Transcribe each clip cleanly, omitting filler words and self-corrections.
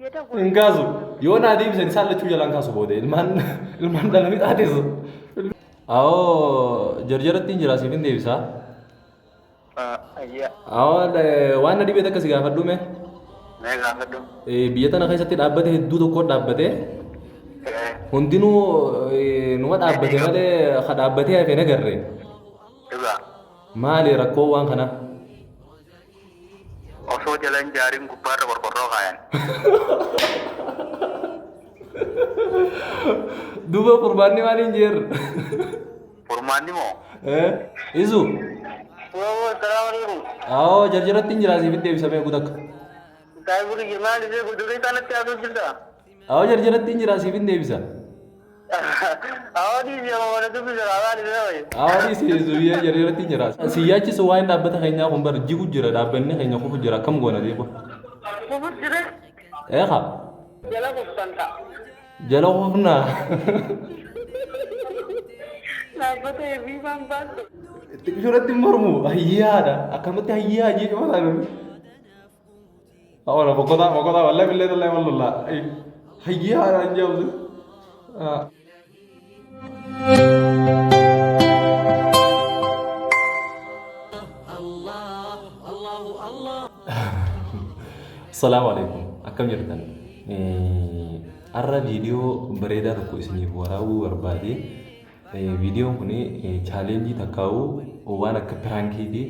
انقازو يونا دي بس انسان لتشو جلان كاسو بودي المان دلمي تاتيس او جرجرت تنجرا سيفين ديبسا Ayya. او وانا دي بيتا كسي غافدو مي Mee gaafadhu. بيتنا خيستي دابته هدو تو كود دابته hundinuu numa dhaabbate malee ka dhaabbatee hafe nagarre Dhugaa. maali rakkoo waan kana Osoo jalan jaariin gubbaarra qorqorroo kaayan. duuba furmaanni maaliin jeer Furmaanni moo? isu Waa salaamu alaikum. awoo jarjaratti hin jiraasii fi deebisamee guutakka Taa'ee jirmaan ishee gudduree kanatti haasoo jirta. awoo jarjaratti hin jiraasii fi deebisa Awwaadii fi ammoo dubbisa raabaan ishee wayi. awoo siyyaa jarjaratti hin jiraas siyyaachisa waan dhaabbata keenyaa kun bara jigu jira dhaabbanni keenya kufu jira akkam goona deebi'a Kufu jire. eeqa Jala kuffanta. jala kufnaa Dhaabbata eebii waan baatu. Xiqqishoodhatti mormu hayyaadha akkamatti hayyaa jee cuma taa'e awwaala boqotaa wallee billee tallee wallollaa hayyaadha hin jeesu السلام عليكم أكم جرتان أرى فيديو بريدة تكو اسمي وراو وربادي فيديو كوني challenge تكاو وانا كبرانكي دي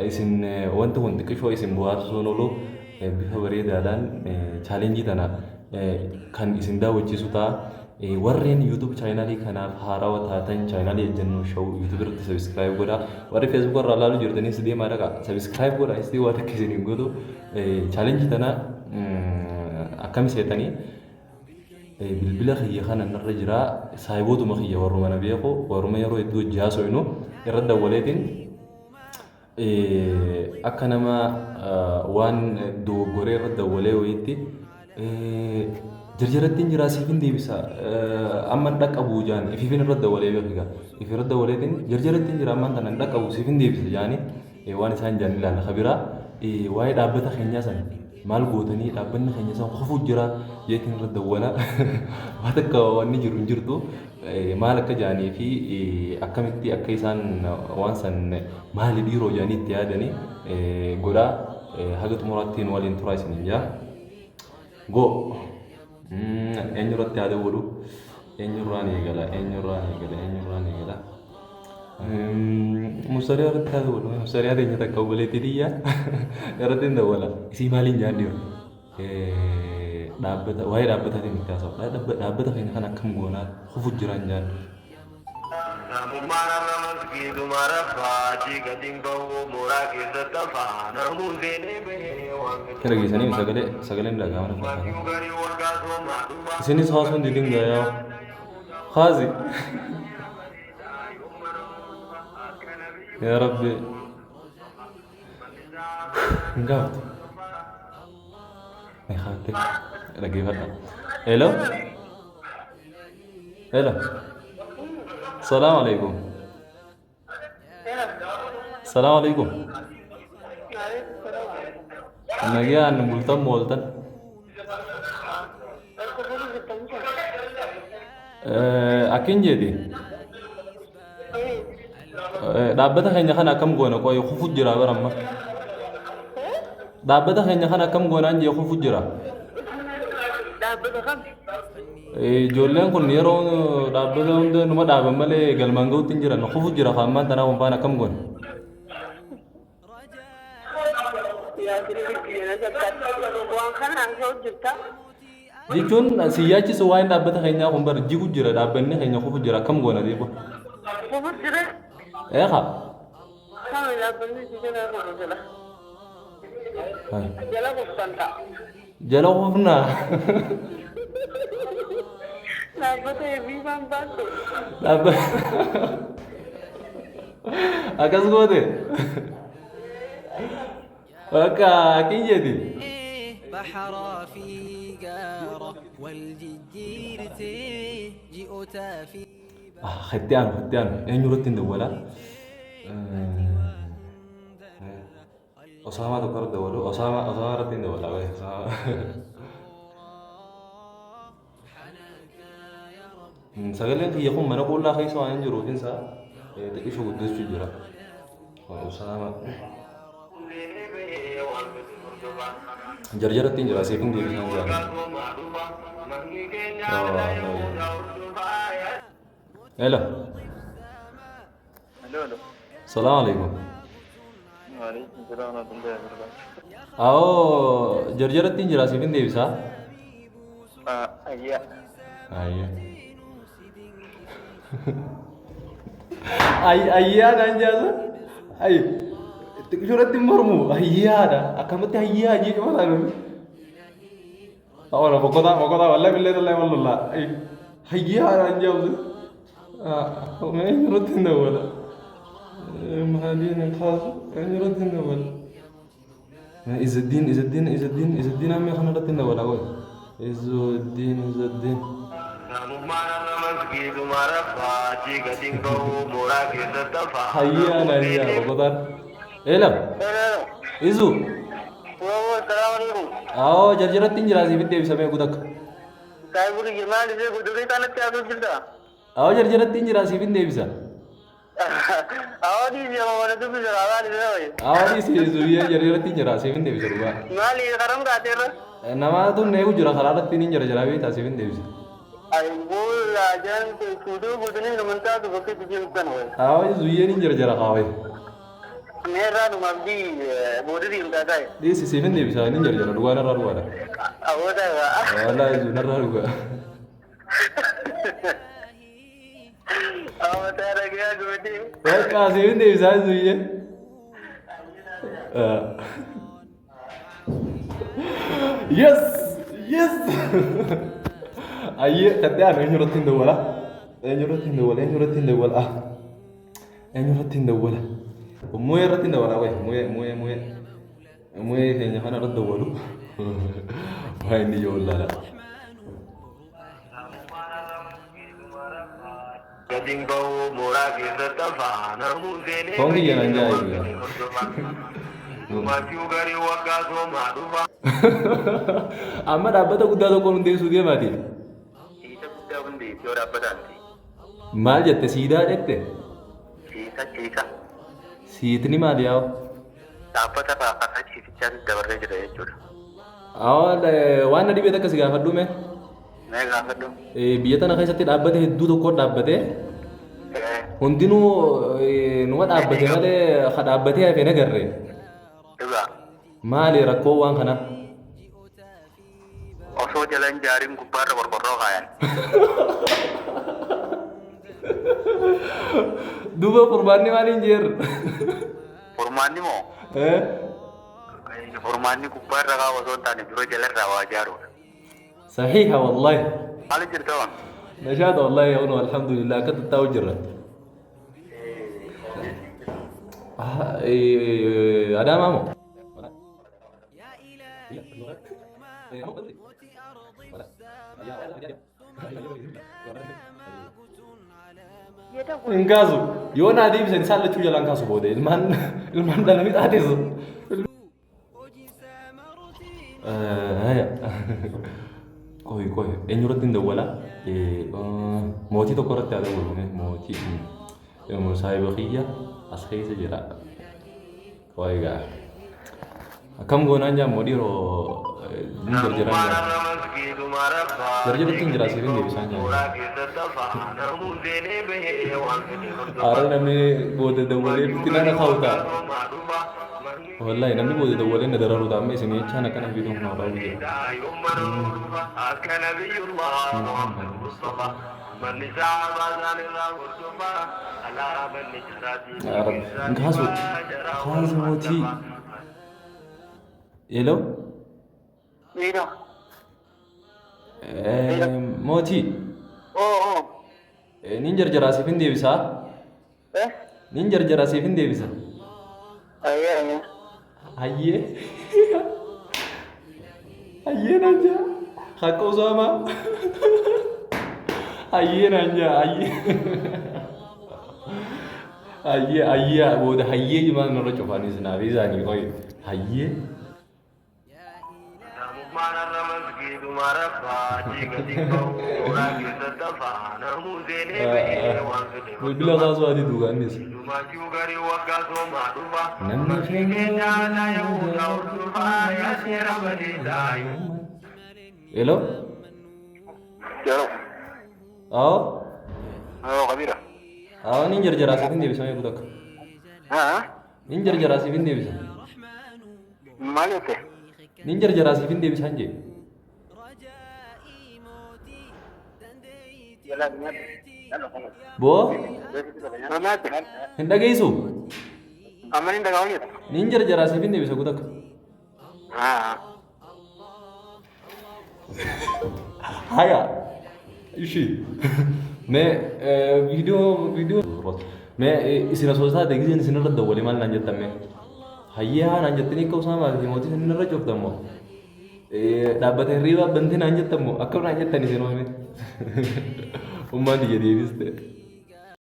اسم وانت كشوا اسم بوار سونولو بها بريدة دان challenge تنا كان اسم دا وجه سوتا warreen YouTube channel kanaaf haarawaa taatan channel ejjennoo show YouTube irratti subscribe godha warri Facebook irra ilaaluu jirtanis deemaa dhaqa subscribe godha istii waan akka isin godhu challenge tana akkam seetanii bilbila khiyya kana narra jira saayibootuma khiyya warruma na beeku warruma yeroo iddoo jaasoo inu irra dawwaleetiin akka nama waan dogoggoree irra dawwalee wayitti jarjaratti hin jiraasii fi deebisa amma dhaqqabu jaan ififin irra dawwalee beekiga ifi irra dawwaleetiin jarjaratti hin jira ammaan tana dhaqqabu siif hin deebisa jaani waan isaan jaan ilaalla kabira waa'ee dhaabbata keenyaa san maal gootanii dhaabbanni keenya san kufu jira jeetiin irra dawwala waan akka wanni jiru hin jirtu maal akka jaanii fi akkamitti akka isaan waan san maali dhiiroo jaanii itti yaadanii godhaa haga xumuraattiin waliin turaa isiniin jaa go eenyurratti yaada godhu eenyurraan eegala musariyaa irratti yaada godhu musariyaa teenya takka obboleettii xiyyaa irratti hin dawwala isii maaliin jaadhiyo dhaabbata waa'ee dhaabbataatiin itti haasa'u dhaabbata keenya kan akkam goonaa kufu jiraan jaadhu Namummaan arramas giiduma rabbaatii gadiin bahuu mooraa keessatti afaan arguun seenee bahee waan kira geessanii sagaleen dhagaama isinis haasuun didin gayaa haazi yaa rabbi hin gaaftu ni haate dhaggeeffadha hello hello السلام عليكم السلام عليكم نجيان ملتم مولتن أكين جدي دابتها خيني خنا كم غونا كوي خفوت جرا برما دابتها خيني خنا كم غونا نجي خفوت جرا ijoolleen kun yeroo dhaabbata hunda numa dhaaban malee galmaan ga'uutti hin jiran kufu jira faammaan tanaa waan akkam goone. Jechuun siyyaachisa waa'een dhaabbata keenyaa kun bara jigu jira dhaabbanni keenya kufu jira akkam goona deebi'a. kufu jire. Eeqa. Kami dhaabbanni si jala kufu jira. Jala kuffanta. Jala kufnaa. Dhaabbata eebii waan baatu. Dhaabbata. Akkas goote. Bakka kiyyeeti. بحر في قارة والجير جئتا في ختيان eenyu irratti hin dawwala أسامة تقرر دولو أسامة رتين دولا وين أسامة سجلين في يقوم من أقول لا خيس وين جرو إنسا تكيشو قدس جرا أسامة جرجرة تين جرا سيفين دي بيسان جانا هلا السلام عليكم وعليكم السلام ورحمة الله وبركاته. أو جرجرة تين جرا سيفين دي بيسا أيوة. أيه أيانا أنجازا أي تكشورة مرمو أيانا أكملت أيانا جيك مثلا أولا بقطع والله بالله والله أي أيانا أنجازا ما يرد ولا مهادين الخاص يرد ولا إذا الدين أمي خنا رد ولا أقول إذا الدين حيانا يا بقدر إلا إزو السلام عليكم. أو جرجرة تنجراسي في الدين سامي قدك كيف بقول جمال إذا قدرت أنا تعرف جدا. أو جرجرة تنجراسي في الدين سا أودي جمال ولا تبي جرا على ذي. أو دي سيزوية جرجرة تنجراسي في الدين سا مالي كرم كاتير. nama tu neu jura khalarat tinin jara jara bi tasibin devsi أقول أجان كودو بدني نمتا تبكي تجيب كنوي. aw zuye nin jara jara khawe मेरा नुमाबी बोरी दी उनका है. di sisibin devsi nin jara jara duwa na ruwa أود है. wala zu na ruwa أود है रखिए गुटी. wal kasibin devsi zuye yes aye tadde an enyuratin dawala enyuratin dawala moye ratin dawala way moye henya kana rad dawalu way ni yolla la gading bau murah kita tafana muzene kongi yana njai ya Mafiu gari wakazo maduba. amma dhaabbata guddaa tokko hundeessuu deemaati Kita sudah undi, sudah berhenti. maal jette siidaa dhette Kita. siitni maal yaa'u Dapat apa kata cincin dapat aja deh jujur. awal waan dhibee takka si gaafadhume Saya nggak ketemu. biyya tana keessatti dhaabbate hedduu tokko dhaabbate hundinuu numa dhaabbate malee ka dhaabbatee hafe nagarre Coba. maali rakkoo waan kana Oso jalan jaring kubar berkorok kan. duuba furmaanni maaliin jeer Formani mo. Formani kubar raga oso tani biro jalan rawa jaru. saxiixa wallahi Kali ceritakan. nashaada wallahi yawnu alxamdulilah ka tataa u jira adaamaamo Engkaasu yoo naa deebisan isaan lachuu jalaan kaasu booda ilmaan dhalanii taateessu. Koy eenyurratti hin dawwala mootii tokko irratti haa dawwalume mootii saahiba kiyya as keessa jira wayi gaa akkam goonaan jaammoo dhiiroo hin jarjaran jarjaratti hin jira siifin deebisaan aara namni booda dawwalee bitti nana kaawutaa wallahi namni booda dawwalee na dararuudha amma isin jechaan akkana fiduun naa raawwu jira Ngaasu mootii hello Mira. mootii Oh. nin jarjaraa siif hin deebisaa Eh? nin jarjaraa siif hin deebisa Ayah. hayyee hayyee naan jaa hakka Usaamaa hayyee naan jaa hayyee booda hayyee jimaan narra cufanii sinaaf isaanii qoy hayyee Mana masjid marafah jika tinggal orang kita tafan musene be wan bila kasu adi duganis maju gari wakaso maduba namni kenya na yuda urfa ya sira badai hello Jaro. aw Oh, kabira. aw nin jarjara sifin de bisame budak Ha? nin jarjara sifin de bisa Malete. nin jarjara sifin de bisanje Yala niya. Ano ko? bo Ramate. hindagaisu Amanin daga ulit. nin jarjara sifin de bisa budak Ha. haya ishi मैं वीडियो मैं इसी सोचता था कि इसी नरद दवले मान लांजत तम्मे हय्या नांजत नहीं को सामा कि मोती सन नरद चोक तम्मो डाबत रिवा बंधे नांजत तम्मो अक्कब नांजत तनी सेनो में उम्मा दी ये देविस्ते